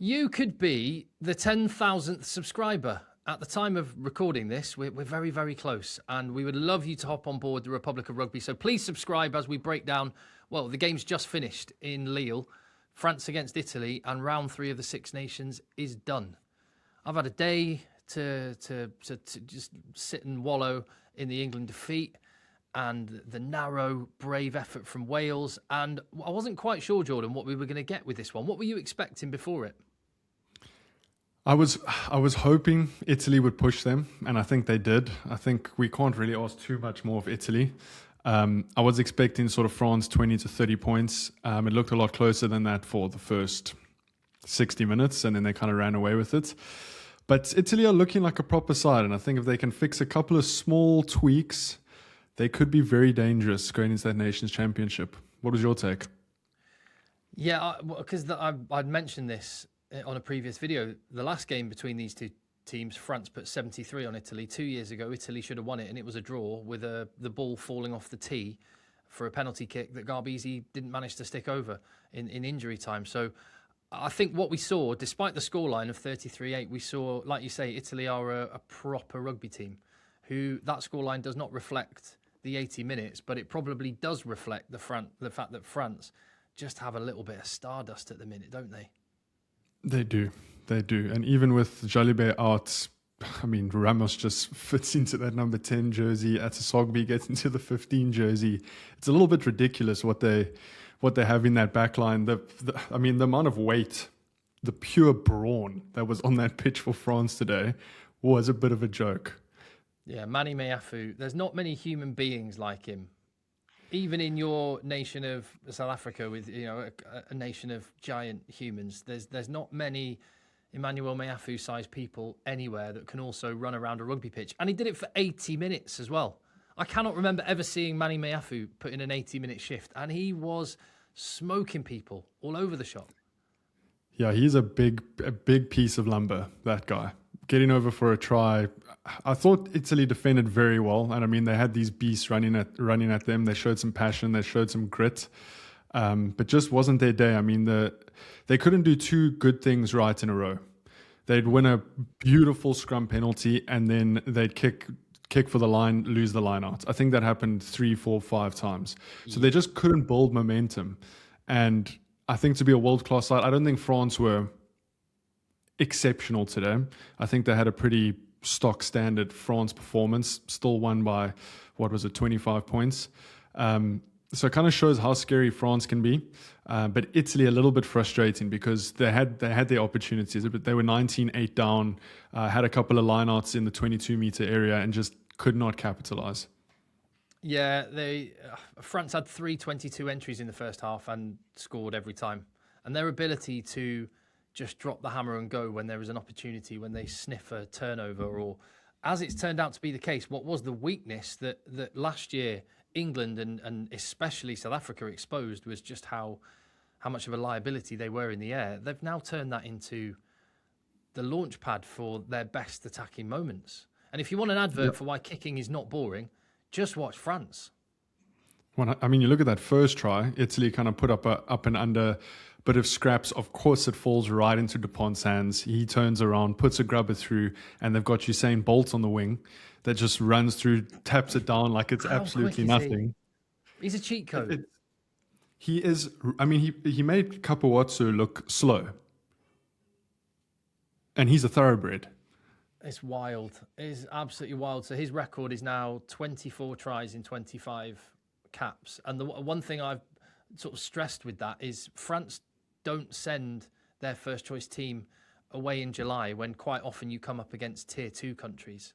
You could be the 10,000th subscriber. At the time of recording this, we're very, very close, and we would love you to hop on board the Republic of Rugby. So please subscribe as we break down, well, the game's just finished in Lille, France against Italy, and round 3 of the Six Nations is done. I've had a day to just sit and wallow in the England defeat and the narrow, brave effort from Wales, and I wasn't quite sure, Jordan, what we were going to get with this one. What were you expecting before it? I was hoping Italy would push them, and I think they did. I think we can't really ask too much more of Italy. I was expecting sort of France 20 to 30 points. It looked a lot closer than that for the first 60 minutes, and then they kind of ran away with it. But Italy are looking like a proper side, and I think if they can fix a couple of small tweaks, they could be very dangerous going into that Nations Championship. What was your take? Yeah, because I'd mentioned this on a previous video. The last game between these two teams, France put 73 on Italy. 2 years ago, Italy should have won it, and it was a draw with the ball falling off the tee for a penalty kick that Garbisi didn't manage to stick over in injury time. So I think what we saw, despite the scoreline of 33-8, we saw, like you say, Italy are a proper rugby team who that scoreline does not reflect the 80 minutes, but it probably does reflect the fact that France just have a little bit of stardust at the minute, don't they? They do. And even with Jalibert out, I mean, Ramos just fits into that number 10 jersey. Atasogbi gets into the 15 jersey. It's a little bit ridiculous what they have in that back line. The amount of weight, the pure brawn that was on that pitch for France today was a bit of a joke. Yeah, Manny Meafu, there's not many human beings like him. Even in your nation of South Africa, with a nation of giant humans, there's not many Emmanuel Meafu-sized people anywhere that can also run around a rugby pitch. And he did it for 80 minutes as well. I cannot remember ever seeing Manny Meafu put in an 80-minute shift, and he was smoking people all over the shop. Yeah, he's a big piece of lumber, that guy. Getting over for a try. I thought Italy defended very well, and I mean they had these beasts running at them. They showed some passion, they showed some grit, but just wasn't their day. I mean they couldn't do two good things right in a row. They'd win a beautiful scrum penalty, and then they'd kick for the line, lose the line out. I think that happened 3, 4, 5 times. So they just couldn't build momentum, and I think to be a world-class side, I don't think France were exceptional today. I think they had a pretty stock standard France performance, still won by, 25 points. So it kind of shows how scary France can be. But Italy a little bit frustrating because they had their opportunities, but they were 19-8 down, had a couple of lineouts in the 22-meter area and just could not capitalize. Yeah, France had 322 entries in the first half and scored every time. And their ability to just drop the hammer and go when there is an opportunity, when they sniff a turnover, or as it's turned out to be the case, what was the weakness that last year England and especially South Africa exposed was just how much of a liability they were in the air. They've now turned that into the launch pad for their best attacking moments. And if you want an advert for why kicking is not boring, just watch France. Well, I mean, you look at that first try, Italy kind of put up and under bit of scraps. Of course, it falls right into Dupont's hands. He turns around, puts a grubber through, and they've got Usain Bolt on the wing that just runs through, taps it down like it's absolutely nothing. He's a cheat code. He is. I mean, he made Kapawatsu look slow, and he's a thoroughbred. It's wild. It's absolutely wild. So his record is now 24 tries in 25 caps. And the one thing I've sort of stressed with that is France don't send their first choice team away in July when quite often you come up against tier 2 countries.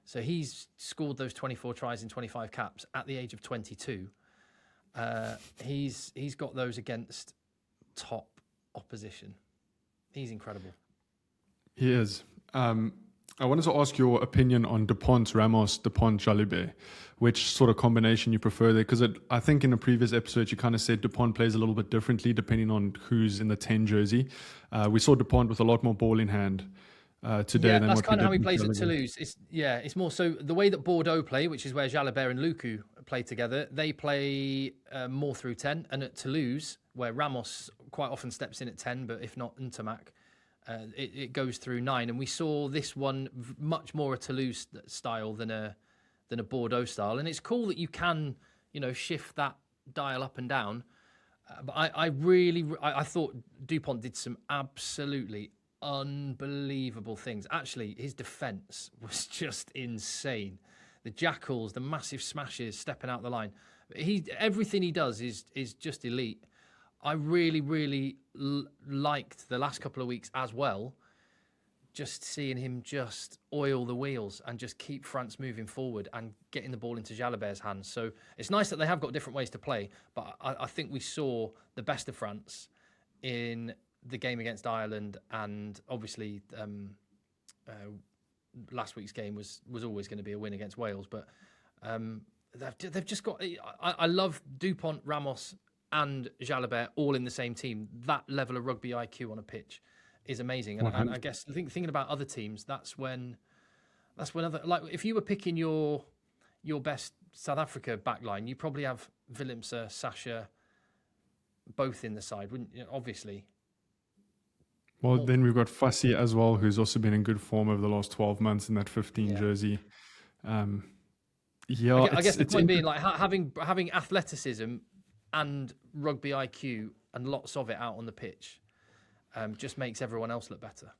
So he's scored those 24 tries in 25 caps at the age of 22. He's got those against top opposition. He's incredible. He is. I wanted to ask your opinion on Dupont, Ramos, Dupont, Jalibert. Which sort of combination you prefer there? Because I think in a previous episode you kind of said Dupont plays a little bit differently depending on who's in the 10 jersey. We saw Dupont with a lot more ball in hand today than what he did. Yeah, that's kind of how he plays at Toulouse. It's more so the way that Bordeaux play, which is where Jalibert and Luku play together. They play more through 10, and at Toulouse, where Ramos quite often steps in at 10, but if not Ntamak, it goes through 9, and we saw this one much more a Toulouse style than a Bordeaux style, and it's cool that you can shift that dial up and down. But I thought Dupont did some absolutely unbelievable things. Actually, his defence was just insane. The jackals, the massive smashes, stepping out the line. Everything he does is just elite. I really liked the last couple of weeks as well. Just seeing him just oil the wheels and just keep France moving forward and getting the ball into Jalabert's hands. So it's nice that they have got different ways to play, but I think we saw the best of France in the game against Ireland, and obviously last week's game was always going to be a win against Wales. But they've just got... I love Dupont, Ramos and Jalabert all in the same team. That level of rugby IQ on a pitch is amazing. And I guess thinking about other teams, that's when other, like, if you were picking your best South Africa backline, you probably have Willemse, Sasha, both in the side, wouldn't you? Obviously. Well, then we've got Fassi as well, who's also been in good form over the last 12 months in that 15 jersey. I guess the point being, like, having athleticism and rugby IQ and lots of it out on the pitch just makes everyone else look better.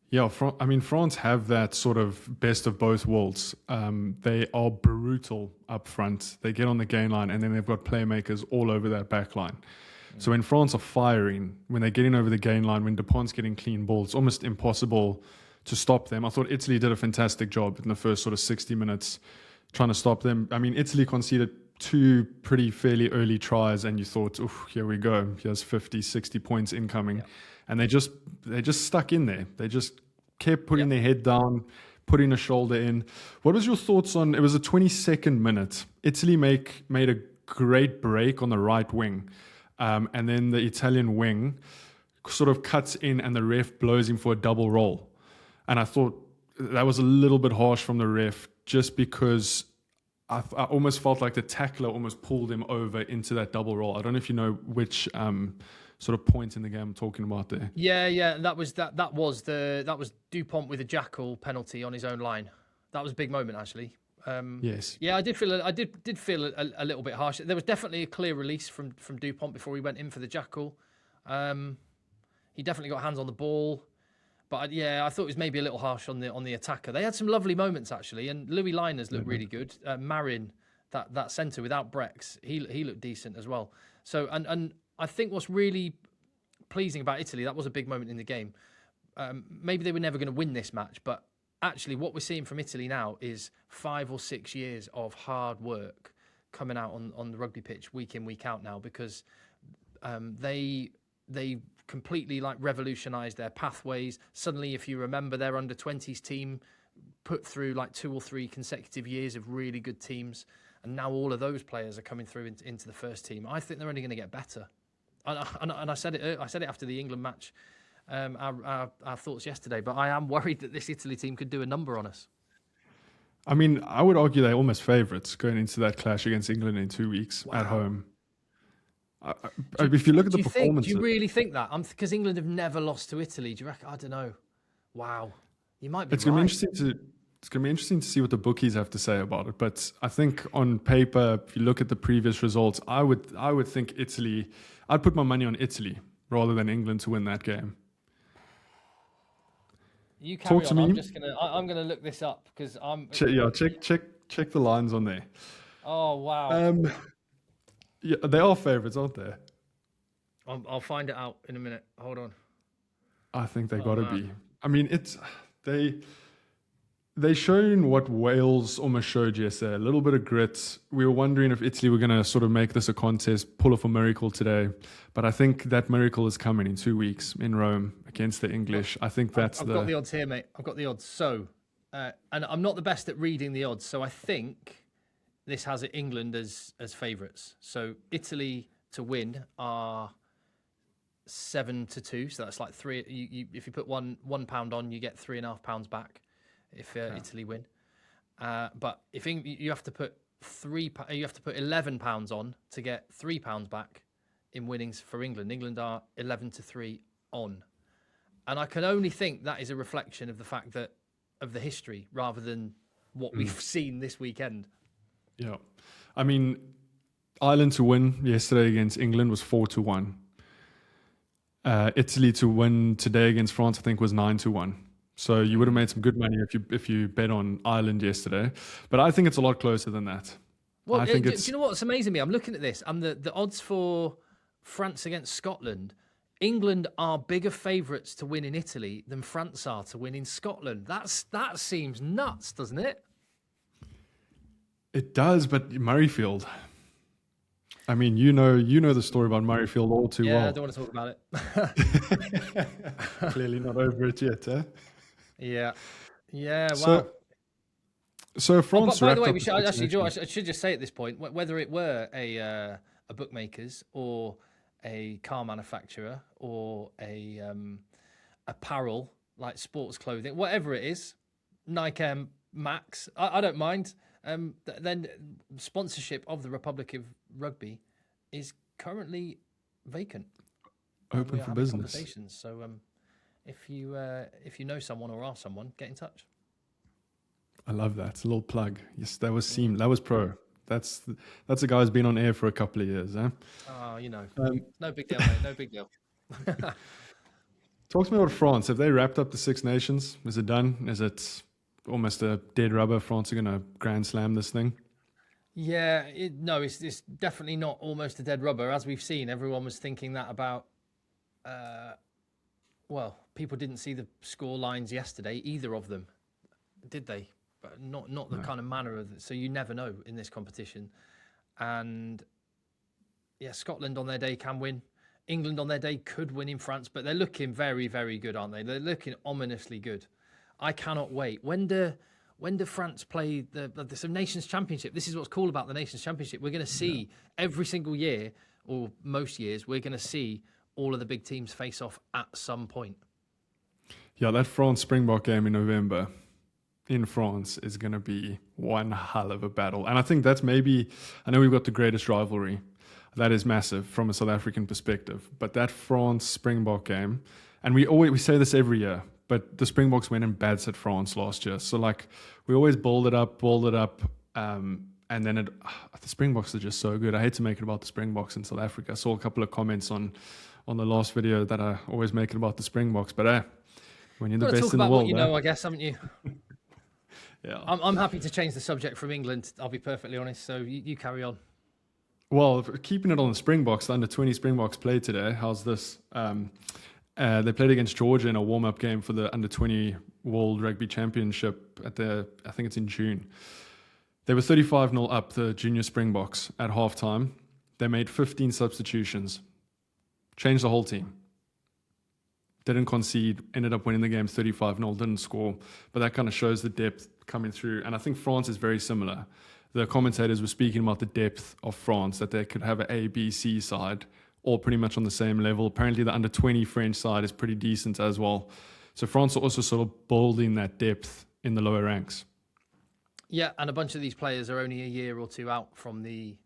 Yeah, France have that sort of best of both worlds. They are brutal up front. They get on the gain line, and then they've got playmakers all over that back line. So when France are firing, when they're getting over the gain line, when Dupont's getting clean balls, it's almost impossible to stop them. I thought Italy did a fantastic job in the first sort of 60 minutes trying to stop them. I mean, Italy conceded 2 pretty fairly early tries, and you thought, "Oh, here we go. Here's 50, 60 points incoming." Yeah. And they just stuck in there. They just kept putting their head down, putting a shoulder in. What was your thoughts on, it was a 22nd minute. Italy made a great break on the right wing. And then the Italian wing sort of cuts in and the ref blows him for a double roll. And I thought that was a little bit harsh from the ref, just because I almost felt like the tackler almost pulled him over into that double roll. I don't know if you know which sort of point in the game I'm talking about there. Yeah. That was Dupont with a jackal penalty on his own line. That was a big moment, actually. Yes. Yeah, I did feel a little bit harsh. There was definitely a clear release from Dupont before he went in for the jackal. He definitely got hands on the ball, but I thought it was maybe a little harsh on the attacker. They had some lovely moments, actually, and Louis Liners looked really good. Marin, that centre without Brex, he looked decent as well. So and I think what's really pleasing about Italy, that was a big moment in the game. Maybe they were never going to win this match, but actually, what we're seeing from Italy now is 5 or 6 years of hard work coming out on the rugby pitch week in, week out now, because they completely revolutionised their pathways. Suddenly, if you remember, their under-20s team put through 2 or 3 consecutive years of really good teams, and now all of those players are coming through into the first team. I think they're only going to get better. And I said it after the England match. Our thoughts yesterday, but I am worried that this Italy team could do a number on us. I mean, I would argue they're almost favourites going into that clash against England in 2 weeks at home. If you look at the performances... Do you really think that? Because England have never lost to Italy. Do you reckon? I don't know. Wow. You might be It's going to be interesting to see what the bookies have to say about it. But I think on paper, if you look at the previous results, I would think Italy... I'd put my money on Italy rather than England to win that game. You carry on. I'm gonna look this up because I'm. Check the lines on there. Oh wow. Yeah, they are favourites, aren't they? I'll find it out in a minute. Hold on. I think they got to be. I mean, they shown what Wales almost showed yesterday, a little bit of grit. We were wondering if Italy were going to sort of make this a contest, pull off a miracle today. But I think that miracle is coming in 2 weeks in Rome against the English. I think I've got the odds here, mate. I've got the odds. So, and I'm not the best at reading the odds. So I think this has England as favourites. So Italy to win are 7-2. So that's like three. If you put £1 on, you get £3.5 back. If Italy win, but if you have to put £11 on to get £3 back in winnings for England. England are 11-3 on, And I can only think that is a reflection of the fact that of the history rather than what we've seen this weekend. Yeah. I mean, Ireland to win yesterday against England was 4-1. Italy to win today against France, I think, was 9-1. So you would have made some good money if you bet on Ireland yesterday. But I think it's a lot closer than that. Well, I think do you know what's amazing me? I'm looking at this, and the odds for France against Scotland. England are bigger favourites to win in Italy than France are to win in Scotland. That seems nuts, doesn't it? It does, but Murrayfield. I mean, you know the story about Murrayfield all too well. Yeah, I don't want to talk about it. Clearly not over it yet, eh? Yeah. Wow. So France. By the way, we should actually, Joe, I should just say at this point, whether it were a bookmakers or a car manufacturer or a apparel like sports clothing, whatever it is, Nike Air Max, I don't mind. Then sponsorship of the Republic of Rugby is currently vacant. Open for business. So if you know someone or are someone, get in touch. I love that. It's a little plug. Yes, that was pro. That's a guy who's been on air for a couple of years, eh? Oh, no big deal, mate. No big deal. Talk to me about France. Have they wrapped up the Six Nations? Is it done? Is it almost a dead rubber? France are going to grand slam this thing? Yeah, it's definitely not almost a dead rubber. As we've seen, everyone was thinking that about. People didn't see the score lines yesterday, either of them, did they? But not the kind of manner of it. So you never know in this competition. And yeah, Scotland on their day can win. England on their day could win in France, but they're looking very, very good, aren't they? They're looking ominously good. I cannot wait. When do France play the Nations Championship? This is what's cool about the Nations Championship. We're going to see every single year, or most years, we're going to see all of the big teams face off at some point. Yeah, that France-Springbok game in November in France is going to be one hell of a battle. And I think that's I know we've got the greatest rivalry. That is massive from a South African perspective. But that France-Springbok game, and we say this every year, but the Springboks went and bats at France last year. So we always balled it up, and then the Springboks are just so good. I hate to make it about the Springboks in South Africa. I saw a couple of comments on the last video that I always make it about the Springboks, but when you're the best in the world, talk about what you know, I guess, haven't you? Yeah, I'm happy to change the subject from England. I'll be perfectly honest. So you carry on. Well, keeping it on the Springboks, the under-20 Springboks played today. How's this? They played against Georgia in a warm-up game for the under-20 World Rugby Championship I think it's in June. They were 35-0 up, the junior Springboks, at halftime. They made 15 substitutions, changed the whole team. Didn't concede, ended up winning the game 35-0, didn't score. But that kind of shows the depth coming through. And I think France is very similar. The commentators were speaking about the depth of France, that they could have an A, B, C side, all pretty much on the same level. Apparently the under-20 French side is pretty decent as well. So France are also sort of building that depth in the lower ranks. Yeah, and a bunch of these players are only a year or two out from the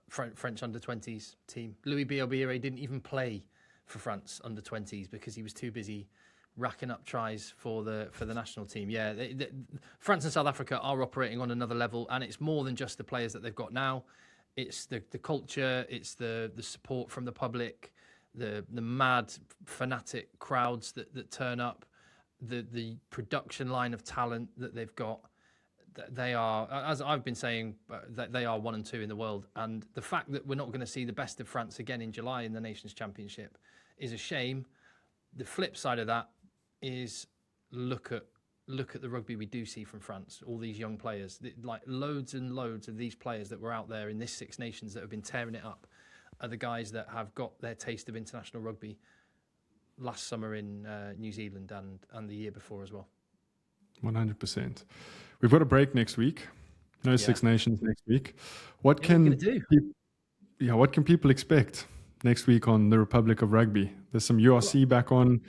French under-20s team. Louis Bielbiere didn't even play for France under-20s because he was too busy racking up tries for the national team. Yeah, France and South Africa are operating on another level, and it's more than just the players that they've got now. It's the culture, it's the support from the public, the mad fanatic crowds that turn up, the production line of talent that they've got. They are, as I've been saying, that they are 1 and 2 in the world. And the fact that we're not going to see the best of France again in July in the Nations Championship is a shame. The flip side of that is look at the rugby we do see from France. All these young players, like loads and loads of these players that were out there in this Six Nations that have been tearing it up, are the guys that have got their taste of international rugby last summer in New Zealand and the year before as well. 100%. We've got a break next week. No Six Nations next week. What can people expect next week on the Republic of Rugby? There's some URC back on.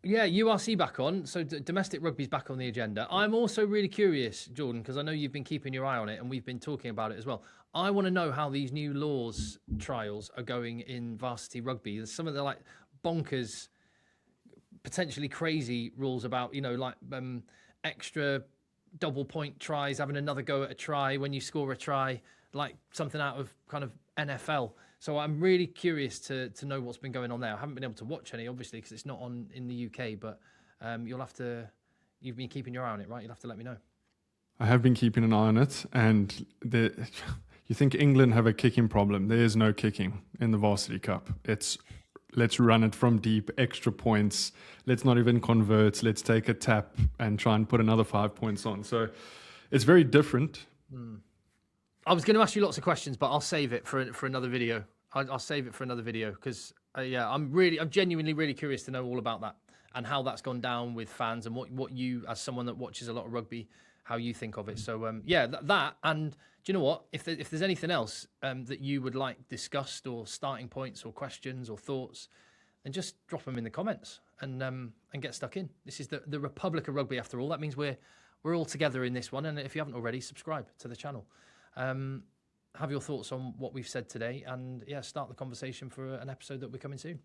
Yeah, URC back on. So domestic rugby's back on the agenda. I'm also really curious, Jordan, because I know you've been keeping your eye on it and we've been talking about it as well. I want to know how these new laws trials are going in varsity rugby. There's some of the bonkers potentially crazy rules about, like extra double point tries, having another go at a try when you score a try, like something out of kind of NFL. So I'm really curious to know what's been going on there. I haven't been able to watch any, obviously, because it's not on in the UK, but you've been keeping your eye on it, right? You'll have to let me know. I have been keeping an eye on it, and you think England have a kicking problem. There is no kicking in the Varsity Cup. It's let's run it from deep, extra points. Let's not even convert. Let's take a tap and try and put another 5 points on. So it's very different. I was going to ask you lots of questions, but I'll save it for another video. I'll save it for another video because I'm genuinely really curious to know all about that and how that's gone down with fans and what you, as someone that watches a lot of rugby, how you think of it. So that and do you know what? If there's anything else that you would like discussed or starting points or questions or thoughts, then just drop them in the comments and get stuck in. This is the Republic of Rugby after all. That means we're all together in this one. And if you haven't already, subscribe to the channel. Have your thoughts on what we've said today and start the conversation for an episode that we're coming soon.